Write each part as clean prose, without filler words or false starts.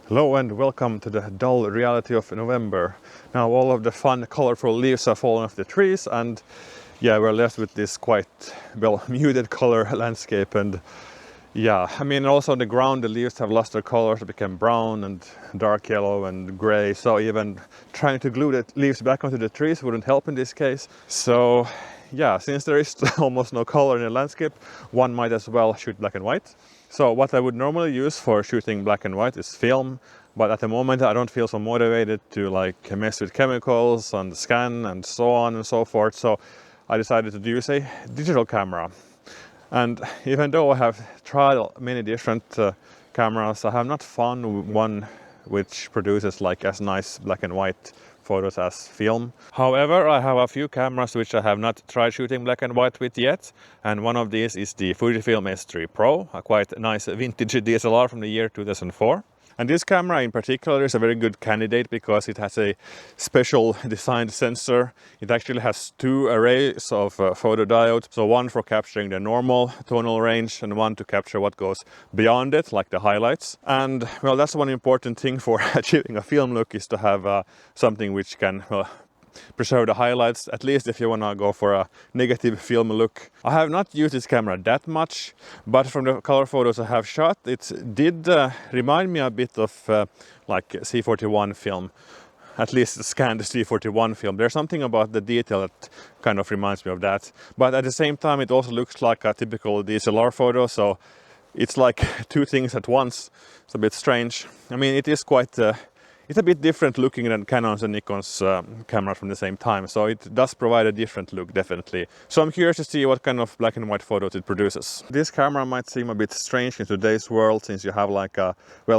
Hello and welcome to the dull reality of November. Now all of the fun, colorful leaves have fallen off the trees and yeah, we're left with this quite, well, muted color landscape. And yeah, I mean also on the ground the leaves have lost their colors, become brown and dark yellow and gray. So even trying to glue the leaves back onto the trees wouldn't help in this case. So yeah, since there is almost no color in the landscape, one might as well shoot black and white. So what I would normally use for shooting black and white is film, but at the moment I don't feel so motivated to like mess with chemicals and scan and so on and so forth. So I decided to use a digital camera. And even though I have tried many different cameras, I have not found one which produces like as nice black and white photos as film. However, I have a few cameras which I have not tried shooting black and white with yet, and one of these is the Fujifilm S3 Pro, a quite nice vintage DSLR from the year 2004. And this camera in particular is a very good candidate because it has a special designed sensor. It actually has two arrays of photodiodes, so one for capturing the normal tonal range and one to capture what goes beyond it, like the highlights. And well, that's one important thing for achieving a film look, is to have something which can preserve the highlights, at least if you want to go for a negative film look. I have not used this camera that much, but from the color photos I have shot, it did remind me a bit of like C41 film, at least scanned C41 film. There's something about the detail that kind of reminds me of that, but at the same time it also looks like a typical DSLR photo, so it's like two things at once. It's a bit strange. I mean, it is quite it's a bit different looking than Canon's and Nikon's cameras from the same time, so it does provide a different look, definitely. So I'm curious to see what kind of black and white photos it produces. This camera might seem a bit strange in today's world, since you have like a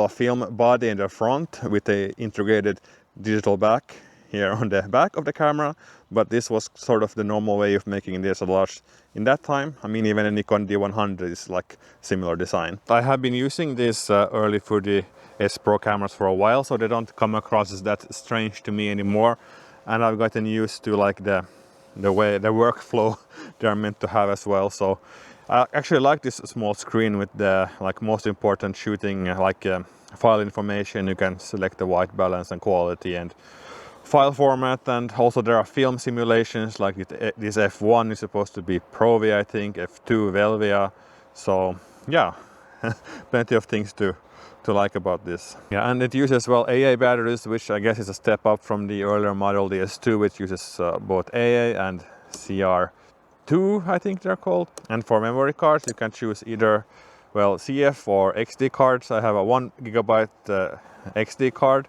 film body in the front with a integrated digital back here on the back of the camera, but this was sort of the normal way of making DSLRs in that time. I mean, even a Nikon D100 is like similar design. I have been using these early Fuji S Pro cameras for a while, so they don't come across as that strange to me anymore, and I've gotten used to like the way the workflow they are meant to have as well. So I actually like this small screen with the like most important shooting file information. You can select the white balance and quality and file format, and also there are film simulations, like this F1 is supposed to be Provi, I think, F2 Velvia. So yeah, plenty of things to like about this. Yeah, and it uses AA batteries, which I guess is a step up from the earlier model DS2, which uses both AA and CR2, I think they're called. And for memory cards you can choose either CF or XD cards. I have a 1 GB XD card,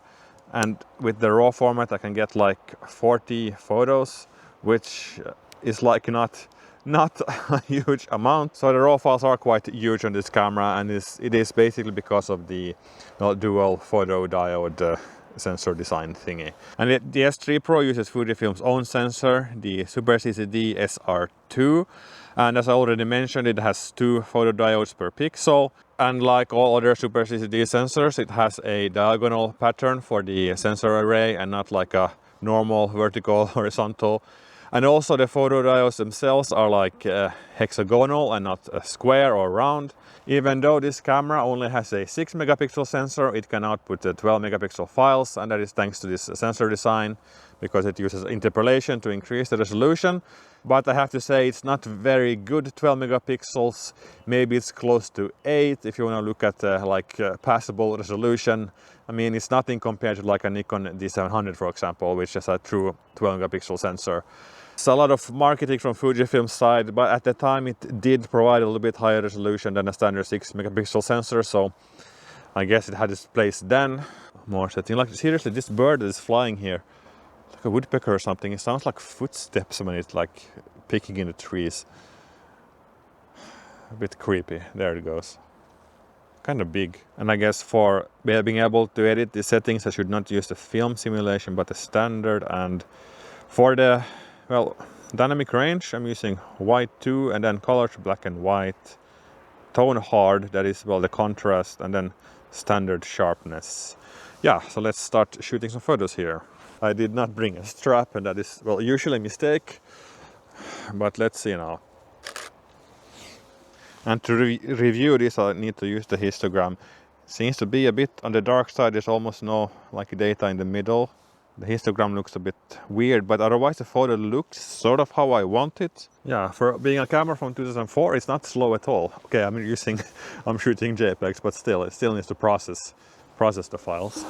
and with the raw format I can get like 40 photos, which is like not a huge amount. So the raw files are quite huge on this camera, and it is basically because of the dual photo diode sensor design thingy. And the S3 Pro uses Fujifilm's own sensor, the Super CCD SR2, and as I already mentioned, it has two photodiodes per pixel. And like all other Super CCD sensors, it has a diagonal pattern for the sensor array and not like a normal vertical horizontal. And also the photodiodes themselves are like hexagonal and not square or round. Even though this camera only has a 6 megapixel sensor, it can output 12 megapixel files, and that is thanks to this sensor design, because it uses interpolation to increase the resolution. But I have to say it's not very good 12 megapixels, maybe it's close to 8 if you want to look at passable resolution. I mean, it's nothing compared to like a Nikon D700, for example, which has a true 12 megapixel sensor. It's a lot of marketing from Fujifilm's side, but at the time it did provide a little bit higher resolution than a standard 6 megapixel sensor, so I guess it had its place then. More setting, like seriously, this bird is flying here, like a woodpecker or something. It sounds like footsteps when it's like picking in the trees. A bit creepy. There it goes. Kind of big. And I guess for being able to edit the settings, I should not use the film simulation but the standard. And for the dynamic range, I'm using white 2 and then colors black and white, tone hard, that is the contrast, and then standard sharpness. Yeah, so let's start shooting some photos here. I did not bring a strap, and that is usually a mistake, but let's see now. And to review this, I need to use the histogram. seems to be a bit on the dark side. There's almost no like data in the middle. The histogram looks a bit weird, but otherwise the photo looks sort of how I want it. Yeah, for being a camera from 2004, it's not slow at all. Okay, I'm shooting JPEGs, but still, it still needs to process the files.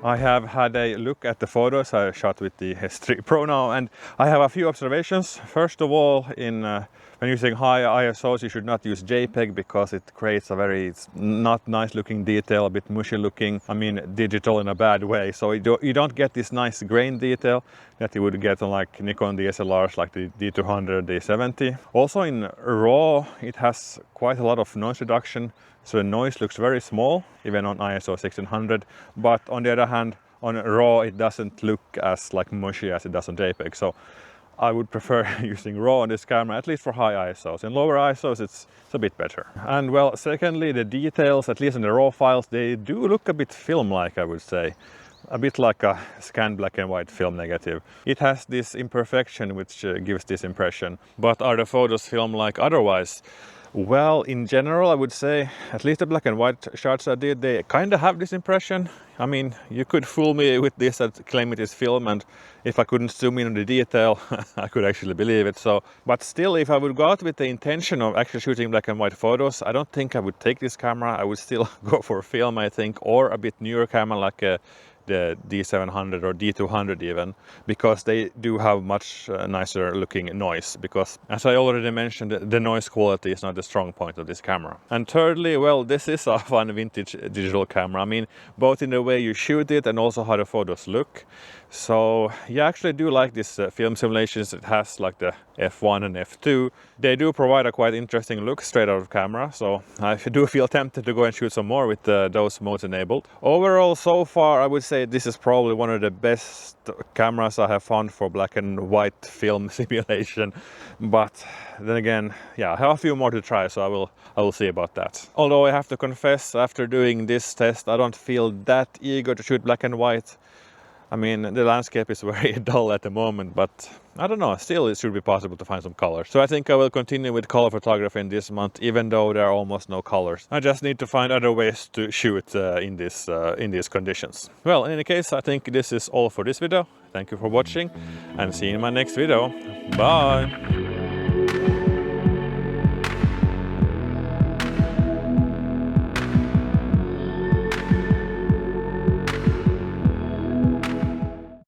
I have had a look at the photos I shot with the S3 Pro now, and I have a few observations. First of all, when using high ISOs, you should not use JPEG because it creates a very not nice looking detail, a bit mushy looking, digital in a bad way. So you don't get this nice grain detail that you would get on like Nikon DSLRs like the D200, D70. Also in RAW, it has quite a lot of noise reduction. So the noise looks very small, even on ISO 1600, but on the other hand, on RAW it doesn't look as like mushy as it does on JPEG. So I would prefer using RAW on this camera, at least for high ISOs. In lower ISOs it's a bit better. And well, secondly, the details, at least in the RAW files, they do look a bit film-like, I would say. A bit like a scanned black and white film negative. It has this imperfection which gives this impression. But are the photos film-like otherwise? Well, in general, I would say, at least the black and white shots I did, they kind of have this impression. You could fool me with this and claim it is film, and if I couldn't zoom in on the detail, I could actually believe it. But still, if I would go out with the intention of actually shooting black and white photos, I don't think I would take this camera. I would still go for film, I think, or a bit newer camera like the D700 or D200 even, because they do have much nicer looking noise, because as I already mentioned, the noise quality is not the strong point of this camera. And thirdly, well, this is a fun vintage digital camera. Both in the way you shoot it and also how the photos look. So yeah, I actually do like this film simulations. It has like the F1 and F2. They do provide a quite interesting look straight out of camera, so I do feel tempted to go and shoot some more with those modes enabled. Overall, so far I would say this is probably one of the best cameras I have found for black and white film simulation. But then again, yeah, I have a few more to try, so I will see about that. Although I have to confess, after doing this test, I don't feel that eager to shoot black and white. The landscape is very dull at the moment, but I don't know, still it should be possible to find some colors. So I think I will continue with color photography in this month, even though there are almost no colors. I just need to find other ways to shoot in these conditions. Well, in any case, I think this is all for this video. Thank you for watching, and see you in my next video. Bye!